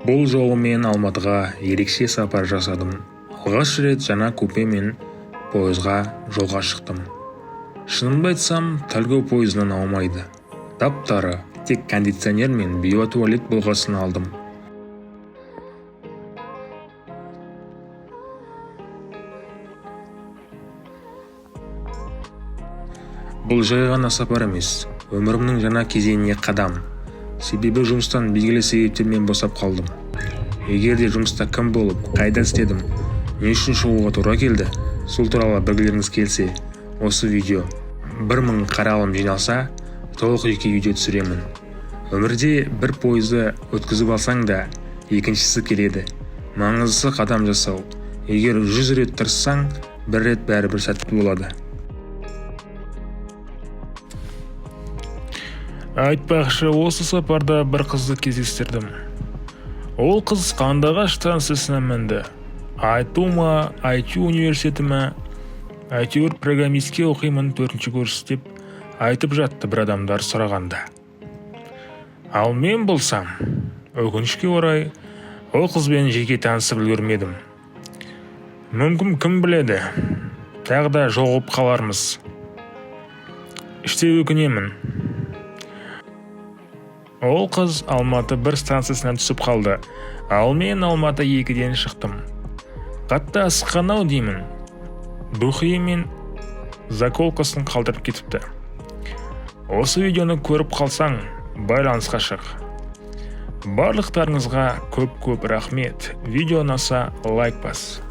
Бұл жолы мен Алматыға ерекше сапар жасадым. Алғаш рет жаңа купе мен пойызға жолға шықтым. Шынымды айтсам, Тальго пойызынан аумайды. Таптары, тек кондиционер мен биотуалет болғасын алдым. Бұл жай ғана сапар емес, өмірімнің жаңа кезеңіне қадам. Себебі жұмыстан белгілі себептермен босап қалдым. Егер де жұмыста кім болып, қайда істедім, не үшін шығуға тура келді, сол туралы білгілеріңіз келсе, осы видео 1000 қаралым жиналса, толық жеке видео түсіремін. Өмірде бір пойызды өткізіп алсаң да, екіншісі келеді. Маңыздысы қадам жасау. Егер 100 рет тырыссаң, бір рет бәрібір сәтті болады. Айтпақшы, осы сапарда бір қызды кездестірдім. Ол қыз Қандыағаш станциясына мінді. ITU ма, ITU университеті ма, әйтеуір программистке оқимын 4-ші курс деп айтып жатты бір адамдар сұрағанда. Ал мен болсам, өкінішке орай, ол қызбен жеке танысып үлгермедім. Мүмкін кім біледі, тағы да жолығып қалармыз. Іште өкінемін. Ол қыз Алматы 1 станциясынан түсіп қалды, ал мен Алматы 2-ден шықтым. Қатты асыққан-ау деймін. Духи мен заколкасын қалдырып кетіпті. Осы видеоны көріп қалсаң, байланысқа шық. Барлықтарыңызға көп рахмет. Видео ұнаса лайк бас.